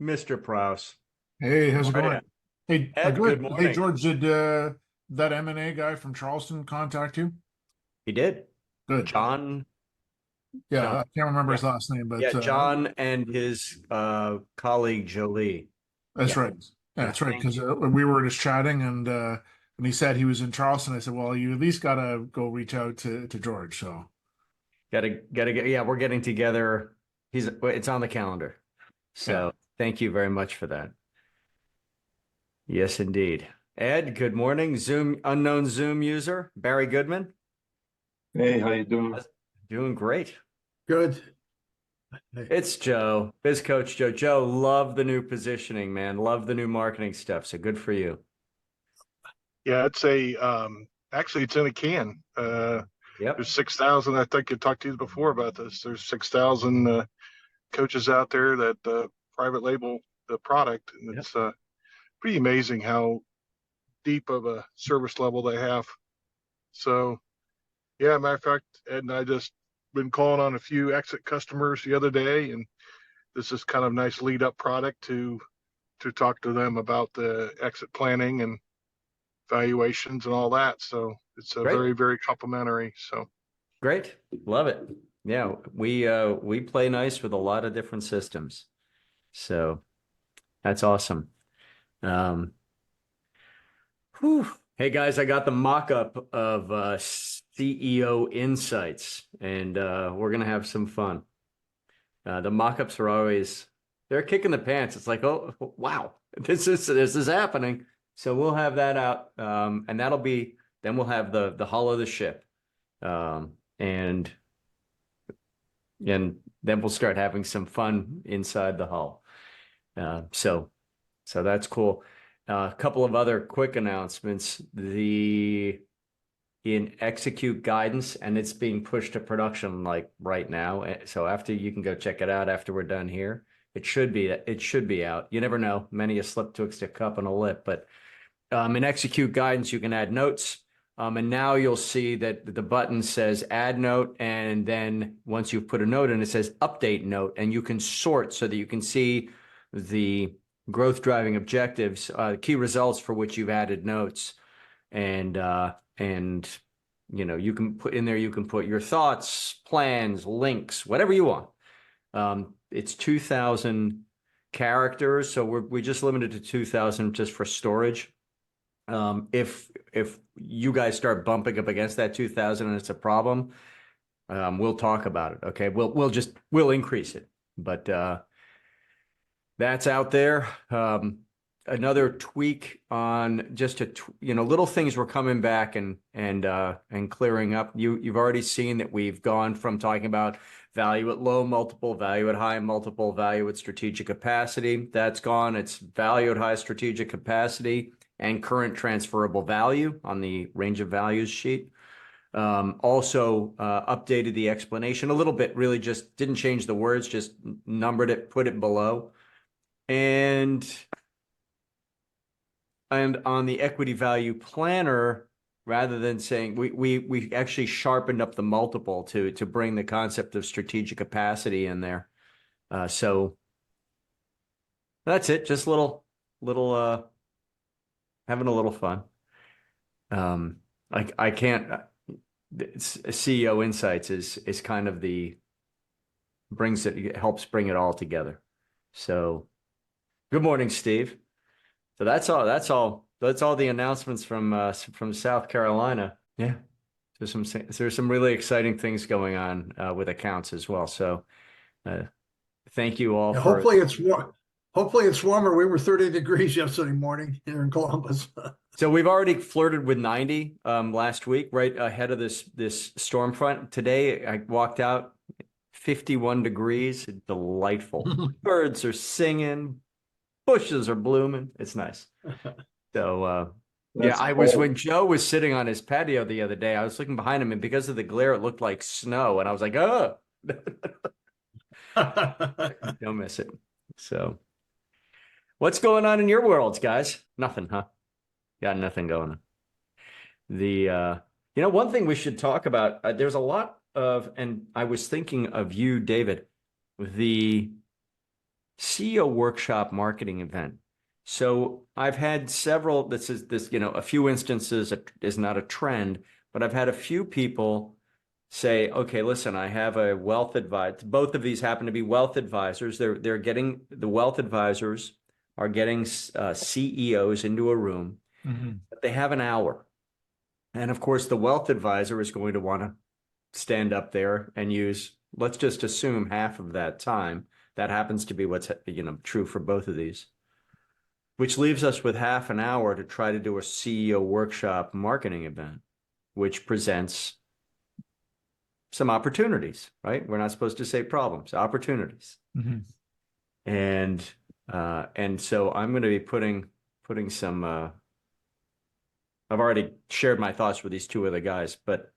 Mr. Prouse. Hey, how's it How are going? you? Hey, Ed, good good. Hey, morning. George, did that M&A guy from Charleston contact you? He did. Good. John, Yeah, no, I can't remember yeah, his last name, but yeah, John and his colleague Jolie. that's Yeah, right. Yeah, yeah, that's right. thank Because you. we were just chatting, and he said he was in Charleston. I said, well, you at least gotta go reach out to George. So Gotta get, yeah, we're getting together. It's on the calendar. yeah, So thank you very much for that. Yes, indeed. Ed, good morning. Unknown Zoom user, Barry Goodman. Hey, how you doing? Doing great. Good. Hey, It's Joe, Biz Coach Joe. Joe, love the new positioning, man. Love the new marketing stuff. So good for you. Yeah, it's a actually it's in a can. Yep. There's 6,000. I think I talked to you before about this. There's 6,000 coaches out there that private label the product, and Yep. it's pretty amazing how deep of a service level they have. So, yeah, matter of fact, Ed and I just been calling on a few exit customers the other day, and this is kind of nice lead up product to talk to them about the exit planning and valuations and all that. So it's a Great. very, very complimentary. So Great. Love it. Yeah, we play nice with a lot of different systems. So that's awesome. Um, whew. Hey guys, I got the mock-up of CEO Insights, and we're gonna have some fun. The mock-ups are always they're kicking the pants. It's like, oh wow, this is happening. So we'll have that out, and that'll be then we'll have the hull of the ship, and then we'll start having some fun inside the hull. So that's cool. A couple of other quick announcements. The in execute guidance, and it's being pushed to production like right now. So after you can go check it out after we're done here. It should be out. You never know. Many a slip twixt a cup and a lip, but in execute guidance, you can add notes. And now you'll see that the button says add note. And then once you've put a note in, it says update note, and you can sort so that you can see the growth driving objectives, key results for which you've added notes. And you can put in there, you can put your thoughts, plans, links, whatever you want. It's 2,000 characters, so we just limited to 2,000 just for storage. If you guys start bumping up against that 2,000 and it's a problem, we'll talk about it. Okay, we'll increase it, but that's out there. Another tweak on just little things were coming back and clearing up. You've already seen that we've gone from talking about value at low multiple, value at high multiple, value at strategic capacity. That's gone. It's value at high strategic capacity and current transferable value on the range of values sheet. Also updated the explanation a little bit, really just didn't change the words, just numbered it, put it below. And on the equity value planner, rather than saying we actually sharpened up the multiple to bring the concept of strategic capacity in there. So that's it. Just little having a little fun. I can't. CEO Insights is kind of it helps bring it all together. So good morning, Steve. So that's all the announcements from South Carolina. Yeah. There's some really exciting things going on with accounts as well. So thank you all yeah, for hopefully it's warm. Hopefully it's warmer. We were 30 degrees yesterday morning here in Columbus. So we've already flirted with 90 last week, right ahead of this storm front. Today I walked out 51 degrees, delightful. Birds are singing, bushes are blooming. It's nice. So yeah, That's when cold. Joe was sitting on his patio the other day, I was looking behind him, and because of the glare, it looked like snow, and I was like, oh, don't miss it. So what's going on in your worlds, guys? Nothing, huh? Got nothing going on. One thing we should talk about, there's a lot of, and I was thinking of you, David, the CEO workshop marketing event. So I've had several, a few instances is not a trend, but I've had a few people say, okay, listen, I have a wealth advisor. Both of these happen to be wealth advisors. The wealth advisors are getting CEOs into a room, but they have an hour. And of course, the wealth advisor is going to want to stand up there and use, let's just assume half of that time. That happens to be what's, true for both of these, which leaves us with half an hour to try to do a CEO workshop marketing event, which presents some opportunities, right? We're not supposed to say problems, opportunities. And so I'm going to be putting some, I've already shared my thoughts with these two other guys, but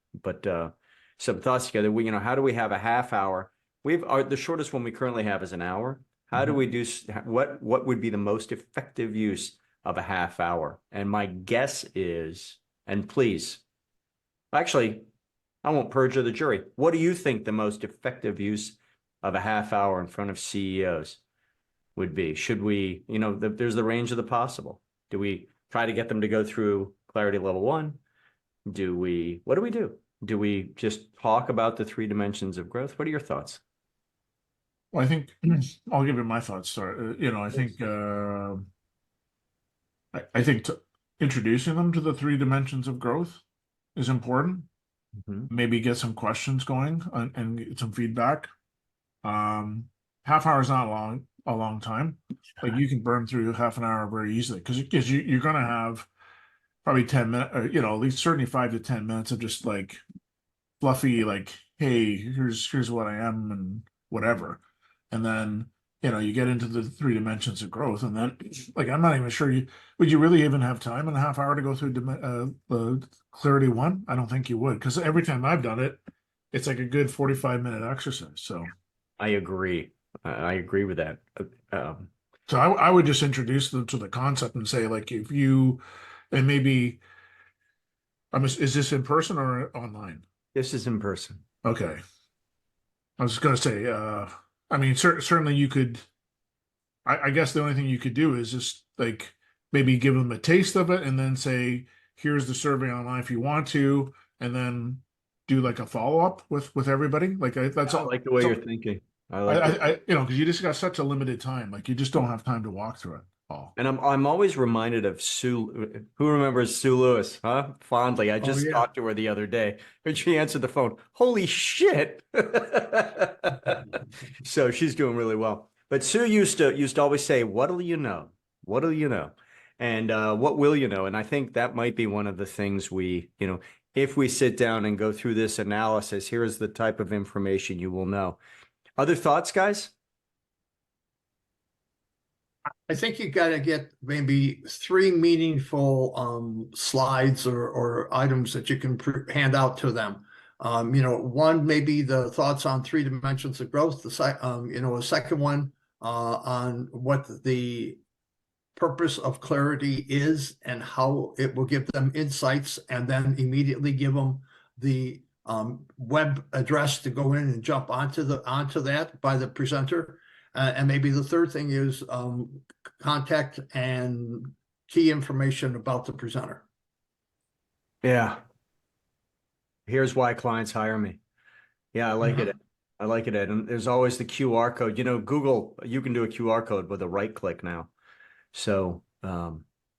some thoughts together. How do we have a half hour? The shortest one we currently have is an hour. How do we do, what would be the most effective use of a half hour? And my guess is, and please, actually, I won't perjure the jury. What do you think the most effective use of a half hour in front of CEOs would be? Should we, there's the range of the possible. Do we try to get them to go through clarity level 1? What do we do? Do we just talk about the 3 dimensions of growth? What are your thoughts? Well, I think I'll give you my thoughts. Sorry. I think introducing them to the 3 dimensions of growth is important. Maybe get some questions going and get some feedback. Half hour is not a long time. Like you can burn through half an hour very easily because you're going to have probably 10 minutes, or, at least certainly 5 to 10 minutes of just like fluffy, like, hey, here's what I am and whatever. And then, you get into the 3 dimensions of growth. And then, like, I'm not even sure would you really even have time in a half hour to go through clarity 1? I don't think you would, because every time I've done it, it's like a good 45-minute exercise. So I agree. I agree with that. So I would just introduce them to the concept and say, like, if you, and maybe, is this in person or online? This is in person. Okay. I was going to say, certainly you could, I guess the only thing you could do is just like maybe give them a taste of it and then say, here's the survey online if you want to, and then do like a follow-up with everybody. Like that's all. I like the way you're thinking. I like it. Because you just got such a limited time. Like you just don't have time to walk through it all. And I'm always reminded of Sue. Who remembers Sue Lewis, huh? Fondly. I just talked to her the other day and she answered the phone. Holy shit. So she's doing really well. But Sue used to always say, what'll you know? What'll you know? And what will you know? And I think that might be one of the things we, if we sit down and go through this analysis, here's the type of information you will know. Other thoughts, guys? I think you got to get maybe 3 meaningful slides or items that you can hand out to them. One, maybe the thoughts on 3 dimensions of growth. A second one on what the purpose of clarity is and how it will give them insights, and then immediately give them the web address to go in and jump onto that by the presenter. And maybe the third thing is contact and key information about the presenter. Yeah. Here's why clients hire me. Yeah, I like it. I like it, Ed. And there's always the QR code. Google, you can do a QR code with a right click now. So,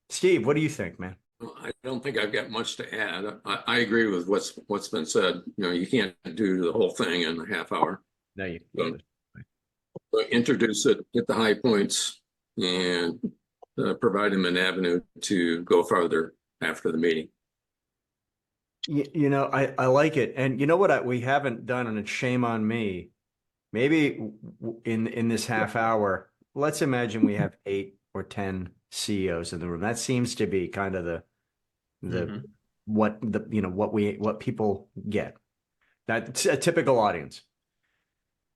Steve, what do you think, man? I don't think I've got much to add. I agree with what's been said. You can't do the whole thing in a half hour. No, you can't. But introduce it, hit the high points, and provide them an avenue to go farther after the meeting. I like it. And you know what we haven't done, and it's shame on me. Maybe in this half hour, let's imagine we have 8 or 10 CEOs in the room. That seems to be kind of what people get. That's a typical audience.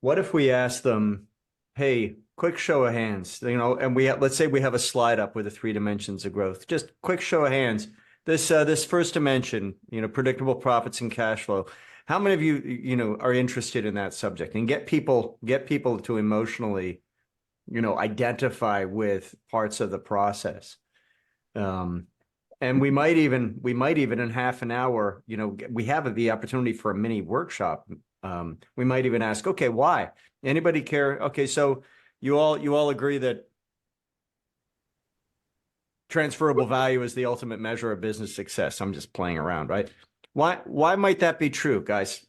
What if we ask them, hey, quick show of hands, and let's say we have a slide up with the 3 dimensions of growth. Just quick show of hands. This first dimension, predictable profits and cash flow. How many of you, are interested in that subject? And get people to emotionally, identify with parts of the process. And we might even in half an hour, we have the opportunity for a mini workshop. We might even ask, okay, why? Anybody care? Okay, so you all agree that transferable value is the ultimate measure of business success. I'm just playing around, right? Why might that be true, guys?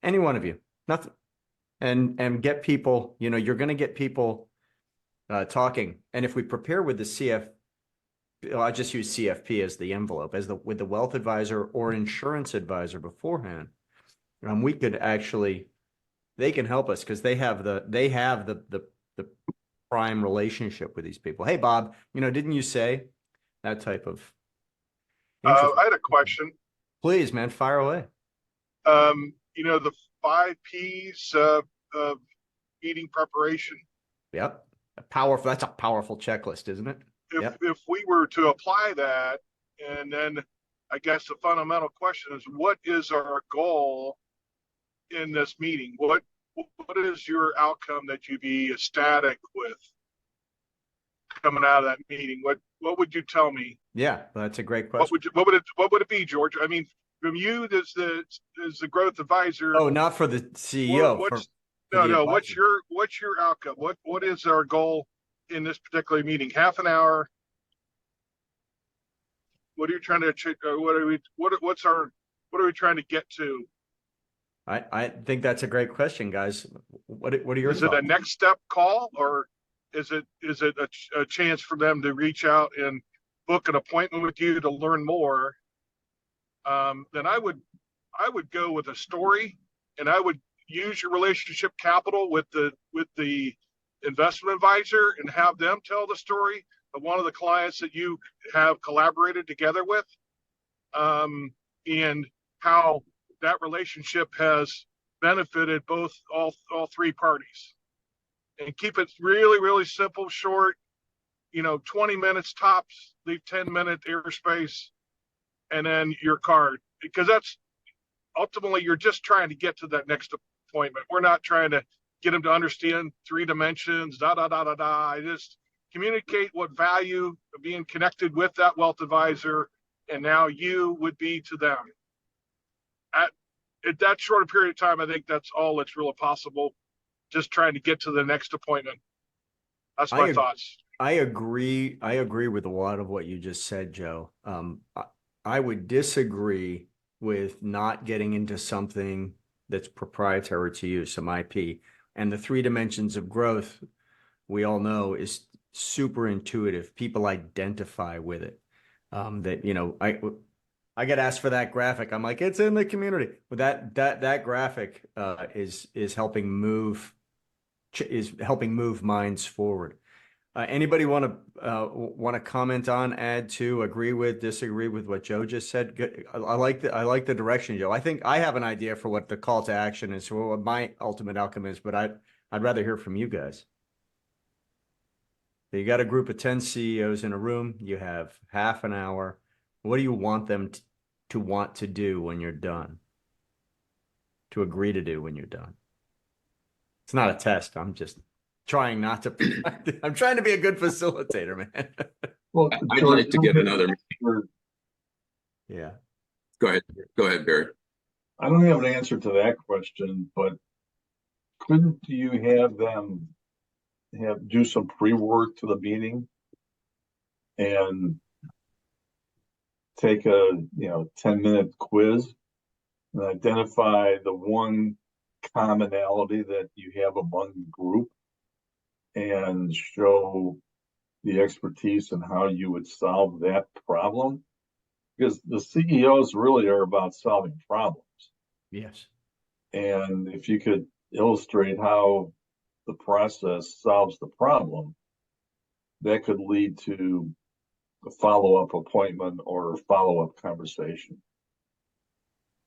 Any one of you, nothing, and get people, you're going to get people talking. And if we prepare with the I'll just use CFP as the envelope, with the wealth advisor or insurance advisor beforehand, we could actually, they can help us because they have the prime relationship with these people. Hey, Bob, didn't you say that type of? I had a question. Please, man, fire away. The 5 Ps of meeting preparation. Yep. That's a powerful checklist, isn't it? If we were to apply that, and then I guess the fundamental question is, what is our goal in this meeting? What is your outcome that you'd be ecstatic with coming out of that meeting? What would you tell me? Yeah, that's a great question. What would it be, George? I mean, from you as the growth advisor. Oh, not for the CEO. What's your outcome? What is our goal in this particular meeting? Half an hour. What are you trying to achieve? What are we trying to get to? I think that's a great question, guys. What are your thoughts? Is it a next step call, or is it a chance for them to reach out and book an appointment with you to learn more? Then I would go with a story, and I would use your relationship capital with the investment advisor and have them tell the story of one of the clients that you have collaborated together with, and how that relationship has benefited all three parties. And keep it really, really simple, short, 20 minutes tops, leave 10-minute airspace, and then your card. Because that's ultimately, you're just trying to get to that next appointment. We're not trying to get them to understand 3 dimensions, I just communicate what value of being connected with that wealth advisor, and now you would be to them. At that short a period of time, I think that's all that's really possible. Just trying to get to the next appointment. That's my thoughts. I agree with a lot of what you just said, Joe. I would disagree with not getting into something that's proprietary to you, some IP. And the 3 dimensions of growth, we all know, is super intuitive. People identify with it. I get asked for that graphic. I'm like, it's in the community. But that graphic is helping move minds forward. Anybody want to comment on, add to, agree with, disagree with what Joe just said? I like the direction, Joe. I think I have an idea for what the call to action is, or what my ultimate outcome is, but I'd rather hear from you guys. You got a group of 10 CEOs in a room. You have half an hour. What do you want them to want to do when you're done? To agree to do when you're done? It's not a test. I'm just trying not to. I'm trying to be a good facilitator, man. Well, I'd like to get another. Yeah. Go ahead, Barry. I don't have an answer to that question, but couldn't you have them do some pre-work to the meeting and take a 10-minute quiz and identify the one commonality that you have among the group and show the expertise and how you would solve that problem? Because the CEOs really are about solving problems. Yes. And if you could illustrate how the process solves the problem, that could lead to a follow-up appointment or a follow-up conversation.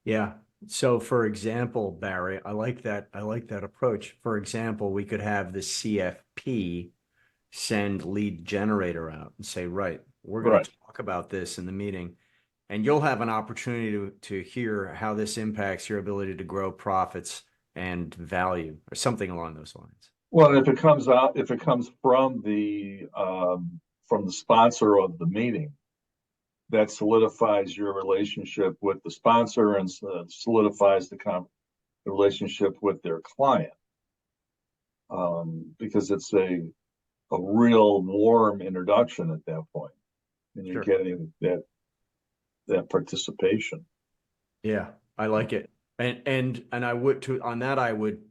Yeah. So for example, Barry, I like that approach. For example, we could have the CFP send lead generator out and say, right, we're going to talk about this in the meeting, and you'll have an opportunity to hear how this impacts your ability to grow profits and value, or something along those lines. Well, if it comes from the sponsor of the meeting, that solidifies your relationship with the sponsor and solidifies the relationship with their client. Because it's a real warm introduction at that point, and you're Sure. getting that participation. Yeah, I like it. And I would too on that I would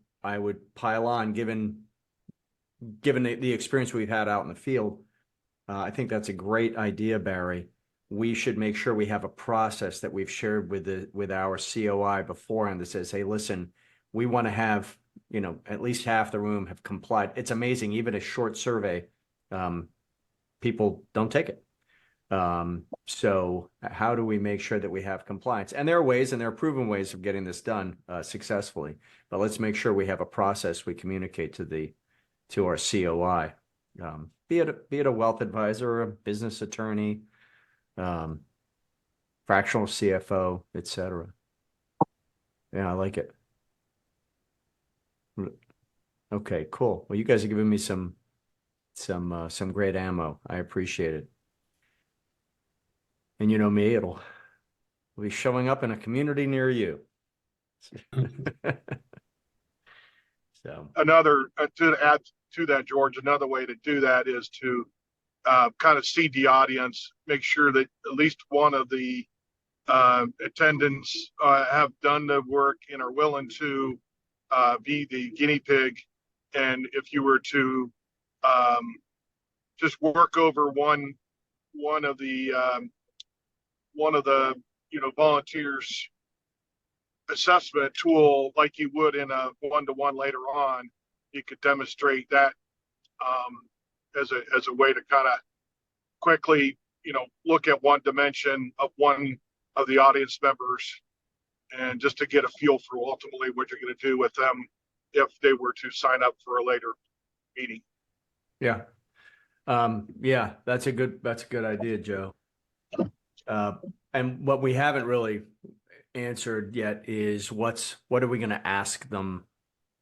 pile on given the experience we've had out in the field. I think that's a great idea, Barry. We should make sure we have a process that we've shared with our COI beforehand that says, hey, listen, we want to have, at least half the room have complied. It's amazing, even a short survey, people don't take it. So how do we make sure that we have compliance? And there are ways, and there are proven ways of getting this done successfully. But let's make sure we have a process we communicate to our COI, be it a wealth advisor or a business attorney, fractional CFO, etc. Yeah, I like it. Okay, cool. Well, you guys are giving me some great ammo. I appreciate it. And you know me, it'll be showing up in a community near you. So Another to add to that, George, another way to do that is to kind of seed the audience, make sure that at least one of the attendants have done the work and are willing to be the guinea pig. And if you were to just work over one of the volunteers assessment tool like you would in a one-to-one later on, you could demonstrate that as a way to kind of quickly look at one dimension of one of the audience members, and just to get a feel for ultimately what you're going to do with them if they were to sign up for a later meeting. yeah. Yeah, that's a good idea, Joe. And what we haven't really answered yet is what are we going to ask them?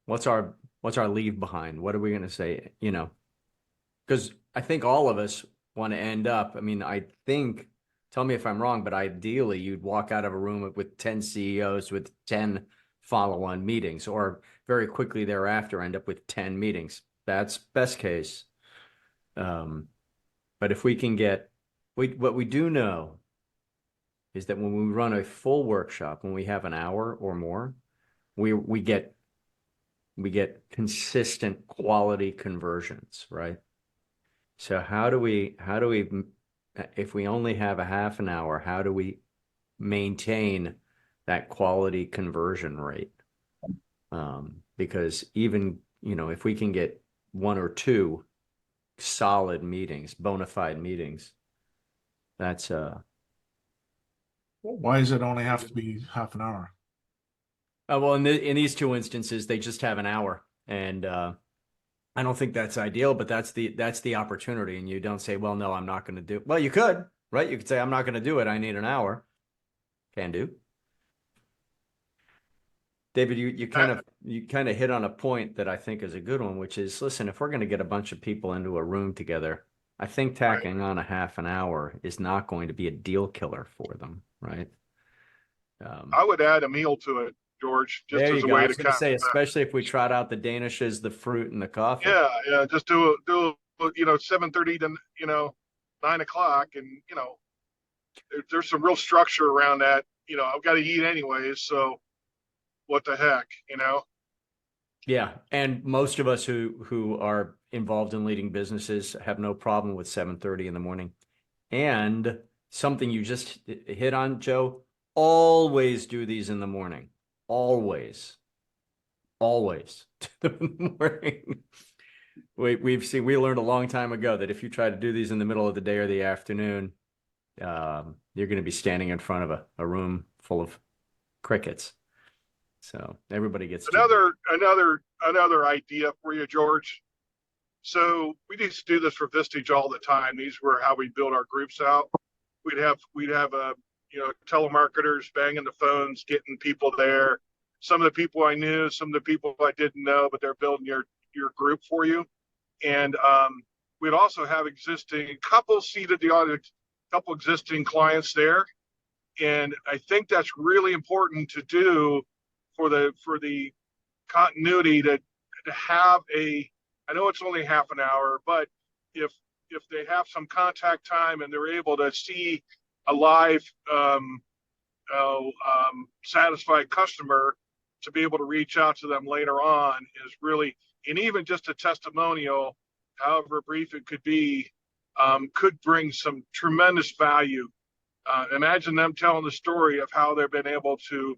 What's our leave behind? What are we going to say? Because I think all of us want to end up. I mean, I think, tell me if I'm wrong, but ideally you'd walk out of a room with 10 CEOs with 10 follow-on meetings, or very quickly thereafter end up with 10 meetings. That's best case. But if we can get, what we do know is that when we run a full workshop, when we have an hour or more, we get consistent quality conversions, right? So how do we, if we only have a half an hour, how do we maintain that quality conversion rate? Because even, if we can get one or two solid meetings, bona fide meetings, that's Why does it only have to be half an hour? well, in these two instances, they just have an hour, and I don't think that's ideal, but that's the opportunity. And you don't say, well, no, I'm not going to do it. Well, you could, right? You could say, I'm not going to do it. I need an hour. Can do. David, you kind of hit on a point that I think is a good one, which is, listen, if we're going to get a bunch of people into a room together, I think tacking on a half an hour is not going to be a deal killer for them, right? I would add a meal to it, George, just There as you a go. I way was to going to kind say, of especially if we trot out the danishes, the fruit, and the coffee. yeah, just do 7:30 to 9 o'clock, and there's some real structure around that. I've got to eat anyways, so what the heck, Yeah, and most of us who are involved in leading businesses have no problem with 7:30 in the morning. And something you just hit on, Joe, always do these in the morning. Always. Always. In the morning. We learned a long time ago that if you try to do these in the middle of the day or the afternoon, you're going to be standing in front of a room full of crickets. So everybody gets another idea for you, George. So we used to do this for Vistage all the time. These were how we build our groups out. We'd have telemarketers banging the phones, getting people there. Some of the people I knew, some of the people I didn't know, but they're building your your group for you. And we'd also have couple seated the audience, couple existing clients there. And I think that's really important to do for the continuity to have I know it's only half an hour, but if they have some contact time and they're able to see a live satisfied customer, to be able to reach out to them later on is really, and even just a testimonial, however brief it could be, could bring some tremendous value. Imagine them telling the story of how they've been able to,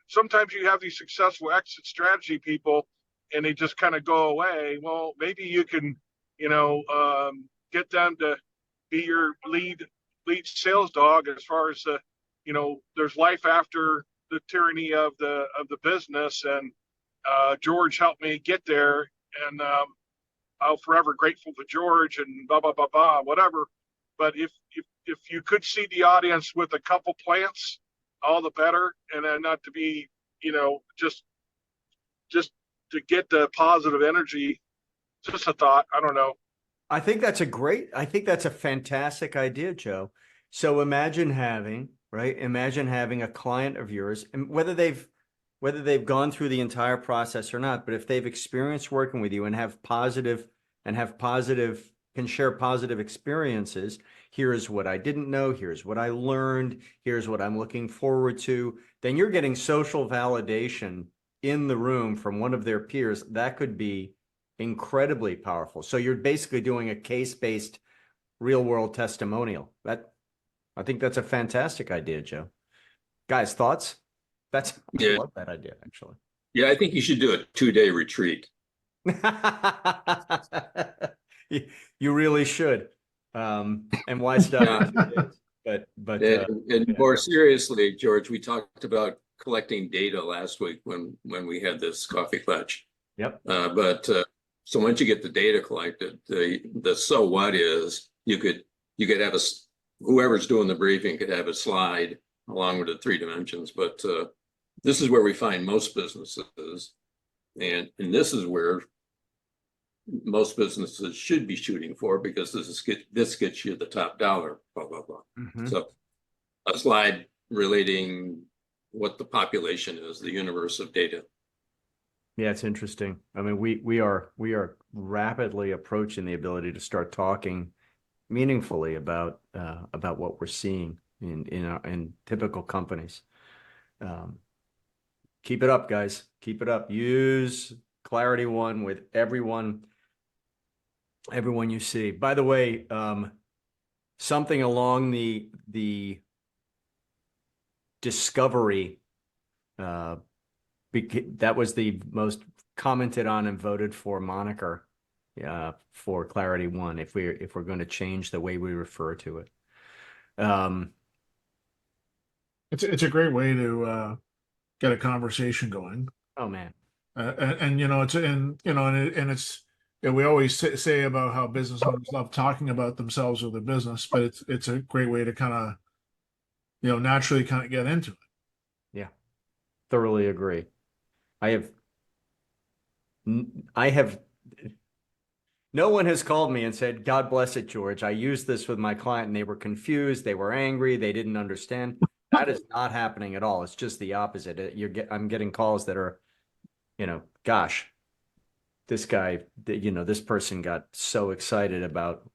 sometimes you have these successful exit strategy people and they just kind of go away. Well, maybe you can, get them to be your lead sales dog as far as there's life after the tyranny of the business. And George helped me get there, and I'm forever grateful to George and blah, blah, blah, blah, whatever. But if you could see the audience with a couple plants, all the better. And then not to be, just to get the positive energy, just a thought. I don't know. I think that's a fantastic idea, Joe. So imagine having a client of yours, and whether they've gone through the entire process or not, but if they've experienced working with you and can share positive experiences, here's what I didn't know, here's what I learned, here's what I'm looking forward to, then you're getting social validation in the room from one of their peers. That could be incredibly powerful. So you're basically doing a case-based real world testimonial. I think that's a fantastic idea, Joe. Guys, thoughts? I love that idea, actually. Yeah, I think you should do a 2-day retreat. You really should. And why stop? But and more seriously, George, we talked about collecting data last week when we had this coffee Klatsch. Yep. So once you get the data collected, the so what is you could have whoever's doing the briefing could have a slide along with the 3 dimensions. But this is where we find most businesses, and this is where most businesses should be shooting for, because this gets you the top dollar. Blah blah blah. Mm-hmm. So a slide relating what the population is, the universe of data. Yeah, it's interesting. I mean, we are rapidly approaching the ability to start talking meaningfully about what we're seeing in typical companies. Keep it up, guys. Keep it up. Use Clarity One with everyone you see. By the way, something along the discovery. That was the most commented on and voted for moniker for Clarity One, if we're going to change the way we refer to it. It's a great way to get a conversation going. Oh man. And we always say about how business owners love talking about themselves or their business, but it's a great way to kind of naturally kind of get into it. Yeah, thoroughly agree. I have no one has called me and said, God bless it, George. I used this with my client and they were confused. They were angry. They didn't understand. That is not happening at all. It's just the opposite. I'm getting calls that are, gosh, this guy, this person got so excited about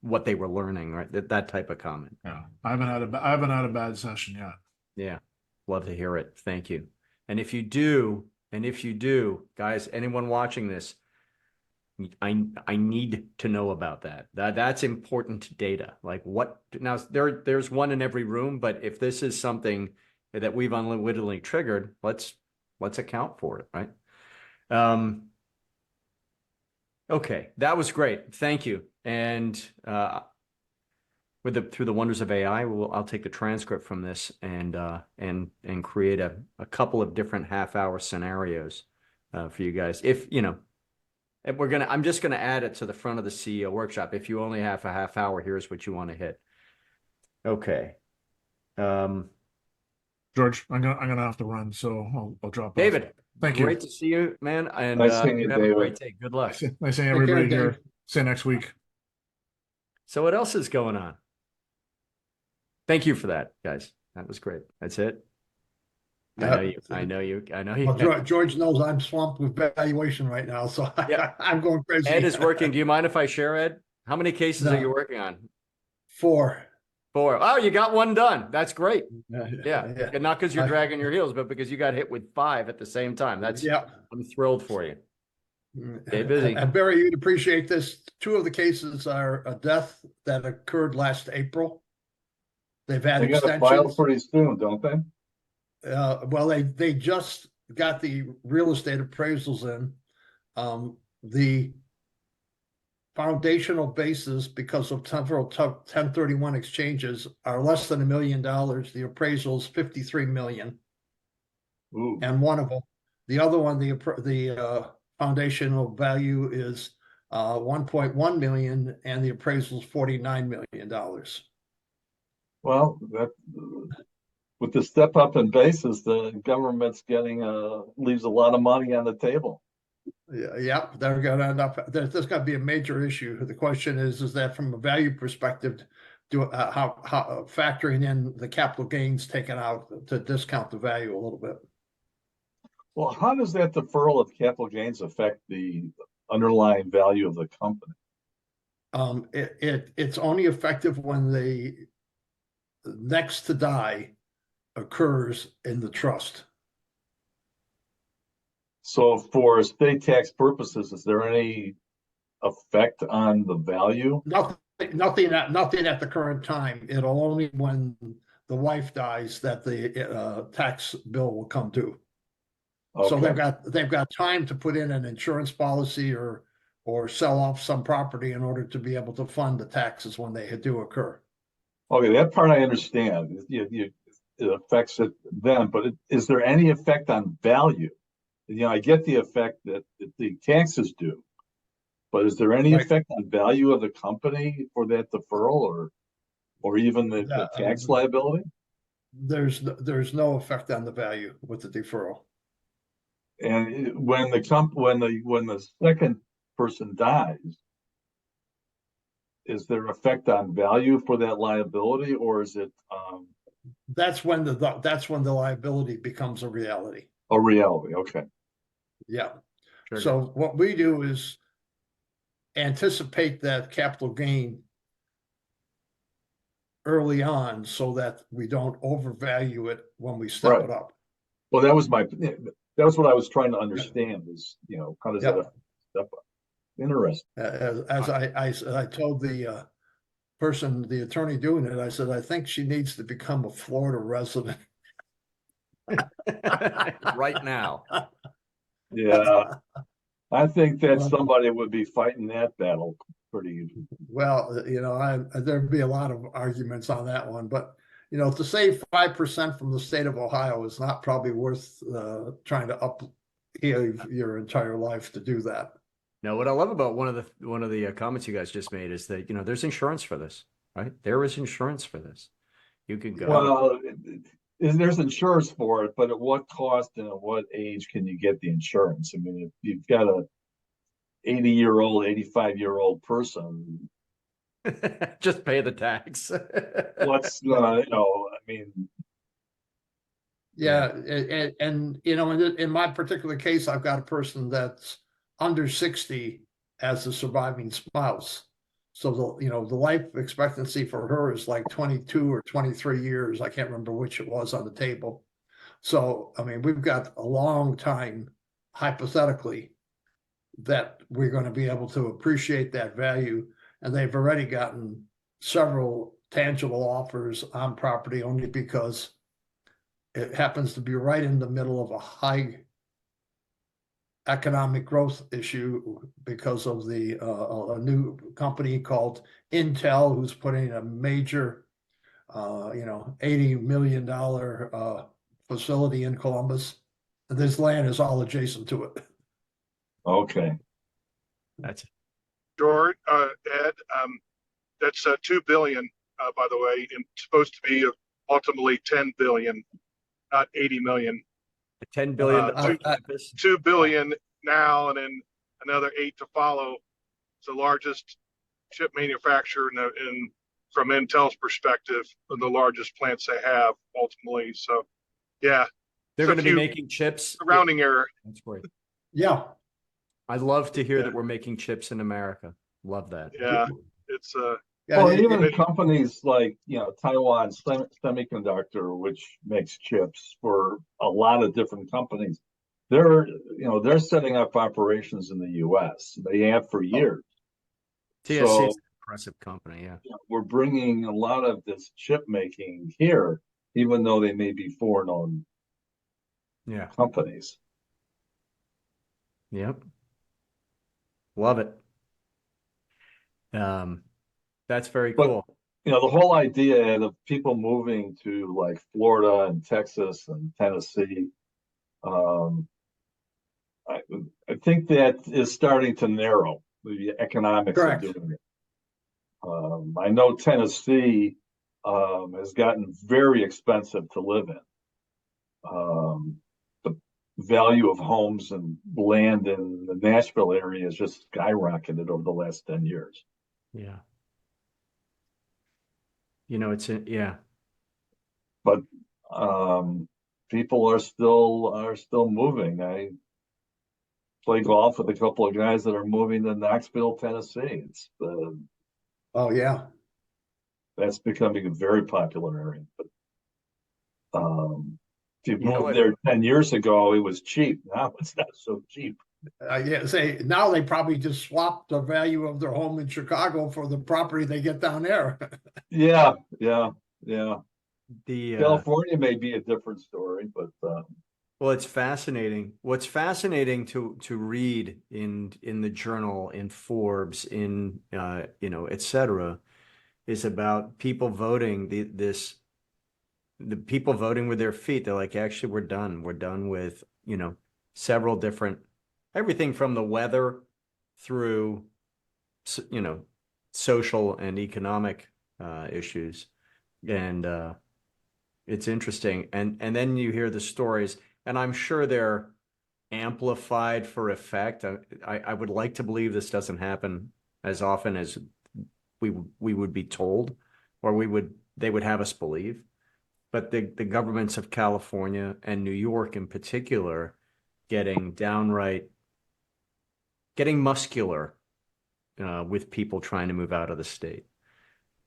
what they were learning, right? That type of comment. Yeah. I haven't had a bad session yet. Yeah. Love to hear it. Thank you. And if you do, guys, anyone watching this, I need to know about that. That's important data. Like what now? There's one in every room, but if this is something that we've unwittingly triggered, let's account for it, right? Okay, that was great. Thank you. And through the wonders of AI, I'll take the transcript from this and create a couple of different half-hour scenarios for you guys. If and I'm just gonna add it to the front of the CEO workshop. If you only have a half hour, here's what you want to hit. Okay. George, I'm gonna have to run, so I'll drop off. Thank you. Great to see you, man. And Nice seeing you, have a David. great day. Good luck. Nice seeing care, everybody Dave. here. See you next week. So what else is going on? Thank you for that, guys. That was great. That's it. I know you. Well, George knows I'm swamped with valuation right now, so Yeah. I'm going crazy. Ed is working. Do you mind if I share, Ed? How many cases No. are you working on? 4. 4. Oh, you got 1 done. That's great. Yeah. Yeah. Not because you're dragging your heels, but because you got hit with 5 at the same time. I'm thrilled for you. Stay busy. And Barry, you'd appreciate this. 2 of the cases are a death that occurred last April. They've had They got to file extensions. pretty soon, don't they? Well, they just got the real estate appraisals in. The foundational basis, because of several 1031 exchanges, are less than $1 million. The appraisal's 53 million. Ooh. And one of them, the other one, the foundational value is 1.1 million, and the appraisal's $49 million. Well, that with the step up in basis, the government's getting leaves a lot of money on the table. Yeah, they're going to end up. There's going to be a major issue. The question is that from a value perspective, how factoring in the capital gains taken out to discount the value a little bit. Well, how does that deferral of capital gains affect the underlying value of the company? It's only effective when the next to die occurs in the trust. So for estate tax purposes, is there any effect on the value? Nothing at the current time. It'll only when the wife dies that the tax bill will come due. Okay. So they've got time to put in an insurance policy or sell off some property in order to be able to fund the taxes when they do occur. Okay, that part I understand. It affects it then, but is there any effect on value? I get the effect that the taxes do, but is there any effect on value of the company for that deferral or even the tax liability? There's no effect on the value with the deferral. And when the second person dies, is there effect on value for that liability, or is it that's when the liability becomes a reality. a reality? Okay. Yeah. Sure. So what we do is anticipate that capital gain early on so that we don't overvalue it when we step it up. Well, that was what I was trying to understand is, how does that affect step up? Interesting. As I told the person, the attorney doing it, I said, I think she needs to become a Florida resident. Right now. Yeah. I think that somebody would be fighting that battle pretty. Well, there'd be a lot of arguments on that one, but to save 5% from the state of Ohio is not probably worth trying to upheave your entire life to do that. Now, what I love about one of the comments you guys just made is that there's insurance for this, right? There is insurance for this. You can go. Well, there's insurance for it, but at what cost and at what age can you get the insurance? I mean, if you've got a 80-year-old, 85-year-old person, just pay the tax. what's I mean. Yeah, and in my particular case, I've got a person that's under 60 as a surviving spouse. So the life expectancy for her is like 22 or 23 years. I can't remember which it was on the table. So, I mean, we've got a long time, hypothetically, that we're going to be able to appreciate that value. And they've already gotten several tangible offers on property only because it happens to be right in the middle of a high economic growth issue because of a new company called Intel, who's putting a major, $80 million facility in Columbus. And this land is all adjacent to it. Okay. That's George, Ed, that's $2 billion, by the way, and supposed to be ultimately $10 billion, not $80 million. A $10 billion two- campus. 2 billion now, and then another 8 to follow. It's the largest chip manufacturer from Intel's perspective, the largest plants they have ultimately. So, yeah, They're it's a going to be few making chips. rounding error. That's great. Yeah. I'd love to hear Yeah. that we're making chips in America. Love that. Yeah, it's Yeah, Well, it- even it- companies like, Taiwan Semiconductor, which makes chips for a lot of different companies, they're setting up operations in the US. They have for years. TSC So is an impressive company. Yeah. we're bringing a lot of this chip making here, even though they may be foreign-owned Yeah. companies. Yep. Love it. That's very But- cool. The whole idea of people moving to like Florida and Texas and Tennessee, I, I think that is starting to narrow the economics Correct. of doing it. I know Tennessee has gotten very expensive to live in. The value of homes and land in the Nashville area has just skyrocketed over the last 10 years. Yeah. Yeah. But people are still moving. I play golf with a couple of guys that are moving to Knoxville, Tennessee. Oh, yeah. That's becoming a very popular area. But if you You know moved what? there 10 years ago, it was cheap. Now it's not so cheap. Yeah, say now they probably just swapped the value of their home in Chicago for the property they get down there. Yeah. The California may be a different story, but well, it's fascinating. What's fascinating to read in the journal, in Forbes, in et cetera, is about people voting. The people voting with their feet. They're like, actually, we're done. We're done with several different, everything from the weather through social and economic issues, and it's interesting. And then you hear the stories, and I'm sure they're amplified for effect. I would like to believe this doesn't happen as often as we would be told, or they would have us believe. But the governments of California and New York in particular getting muscular with people trying to move out of the state,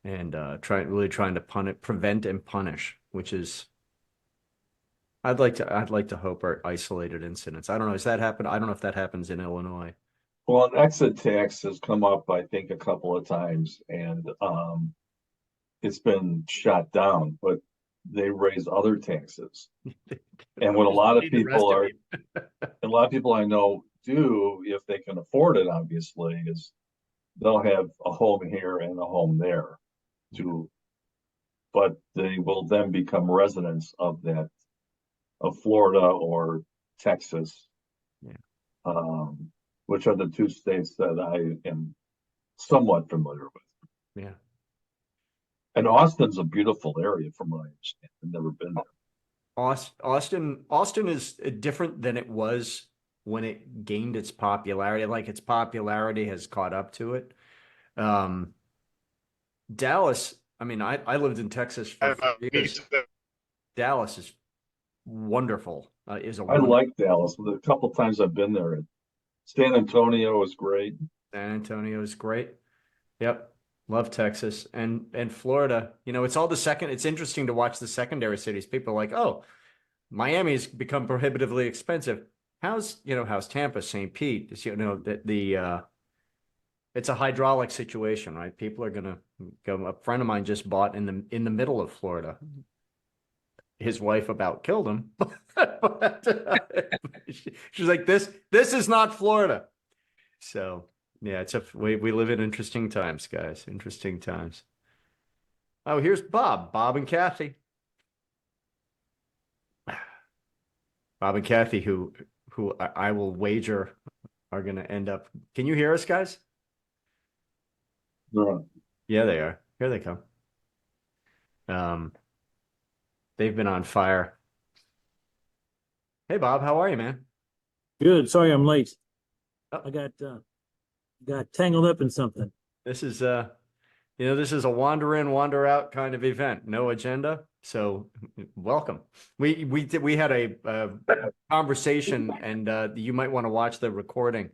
and really trying to prevent and punish, which is I'd like to hope are isolated incidents. I don't know. Does that happen? I don't know if that happens in Illinois. well, an exit tax has come up, I think, a couple of times, and it's been shot down. But they raise other taxes, and what a lot of people I know do, if they can afford it, obviously, is they'll have a home here and a home there, but they will then become residents of Florida or Texas, which are the two states that I am somewhat familiar with. Yeah. And Austin's a beautiful area from what I understand. I've never been there. Austin is different than it was when it gained its popularity. Like, its popularity has caught up to it. Dallas, I mean, I lived in Texas for 4 years. Dallas is wonderful. I like Dallas. A couple of times I've been there. San Antonio is great. San Antonio is great. Yep. Love Texas and Florida. It's interesting to watch the secondary cities. People are like, oh, Miami's become prohibitively expensive. How's Tampa, St. Pete? It's a hydraulic situation, right? People are gonna go. A friend of mine just bought in the middle of Florida. His wife about killed him. She's like, this is not Florida. So yeah, we live in interesting times, guys. Interesting times. Oh, here's Bob and Kathy. Bob and Kathy, who I will wager are going to end up. Can you hear us, guys? Yeah, they are. Here they come. They've been on fire. Hey, Bob, how are you, man? Good. Sorry I'm late. Oh. I got tangled up in something. This is this is a wander in, wander out kind of event. No agenda. So welcome. We had a conversation, and you might want to watch the recording.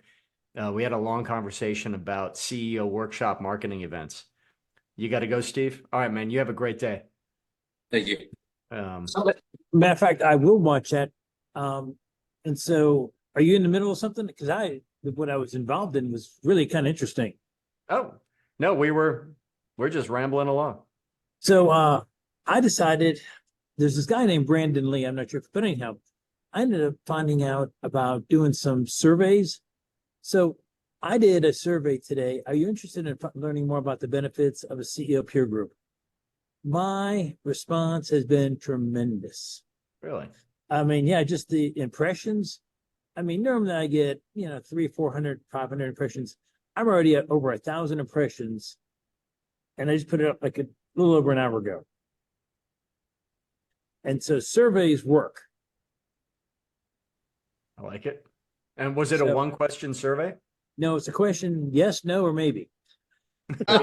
We had a long conversation about CEO workshop marketing events. You got to go, Steve. All right, man. You have a great day. Thank you. Matter of fact, I will watch that. And so are you in the middle of something? Because what I was involved in was really kind of interesting. Oh, no, we're just rambling along. So I decided there's this guy named Brandon Lee. I'm not sure, but anyhow, I ended up finding out about doing some surveys. So I did a survey today. Are you interested in learning more about the benefits of a CEO peer group? My response has been tremendous. Really? I mean, yeah, just the impressions. I mean, normally I get, 300, 400, 500 impressions. I'm already at over 1,000 impressions. And I just put it up like a little over an hour ago. And so surveys work. I like it. And was it a one question survey? No, it's a question, yes, no, or maybe. You're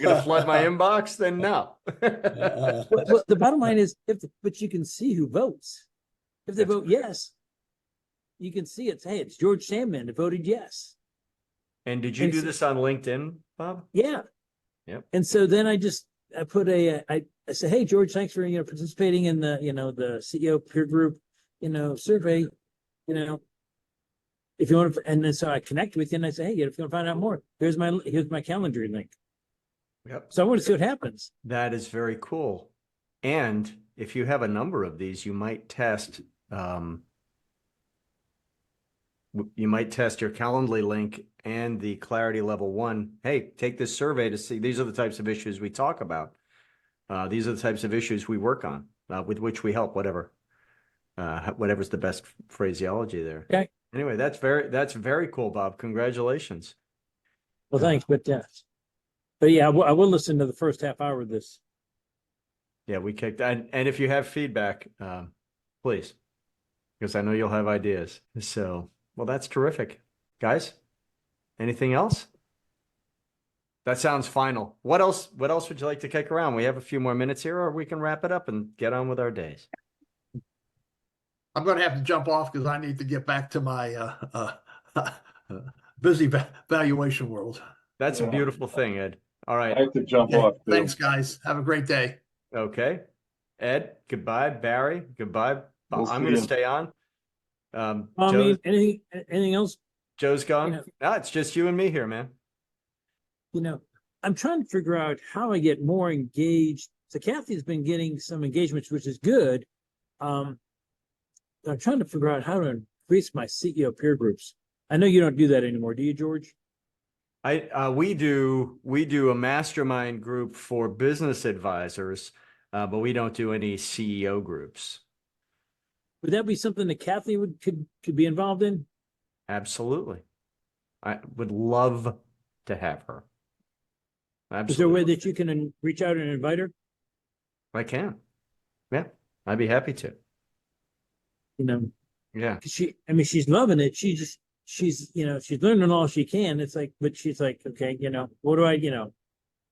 gonna flood my inbox? Then no. Well, the bottom line is, but you can see who votes. If they vote yes, you can see it's, hey, it's George Sandman that voted yes. And did you do this on LinkedIn, Bob? Yeah. Yep. And so then I put I said, hey, George, thanks for, participating in the, the CEO peer group, survey, if you want to, and then so I connect with you and I say, hey, if you want to find out more, here's my calendar link. Yep. So I want to see what happens. That is very cool. And if you have a number of these, you might test your Calendly link and the Clarity Level 1. Hey, take this survey to see these are the types of issues we talk about. These are the types of issues we work on, with which we help, whatever's the best phraseology there. Okay. Anyway, that's very cool, Bob. Congratulations. Well, thanks, but yeah, I will listen to the first half hour of this. Yeah, we kicked, and if you have feedback, please, because I know you'll have ideas. So, well, that's terrific, guys. Anything else? That sounds final. What else would you like to kick around? We have a few more minutes here, or we can wrap it up and get on with our days. I'm going to have to jump off because I need to get back to my busy valuation world. That's a beautiful thing, Ed. All right. I have to jump off too. Thanks, guys. Have a great day. Okay. Ed, goodbye. Barry, goodbye. We'll I'm see going to you. stay on. I mean, anything else? Joe's gone. No, it's just you and me here, man. I'm trying to figure out how I get more engaged. So Kathy's been getting some engagements, which is good. I'm trying to figure out how to increase my CEO peer groups. I know you don't do that anymore, do you, George? We do a mastermind group for business advisors, but we don't do any CEO groups. Would that be something that Kathy could be involved in? Absolutely. I would love to have her. Absolutely. Is there a way that you can reach out and invite her? I can. Yeah, I'd be happy to. Yeah. She's loving it. She's learning all she can. It's like, but she's like, okay, what do I,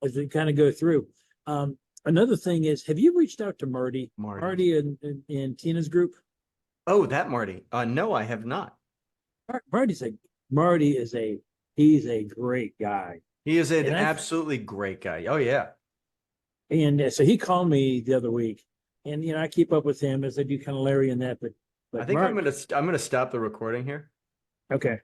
as we kind of go through. Another thing is, have you reached out to Marty in Tina's group? Oh, that Marty. No, I have not. He's a great guy. He is an absolutely great guy. Oh yeah. And so he called me the other week, and I keep up with him as I do kind of Larry and that, but I think I'm gonna stop the recording here. Okay.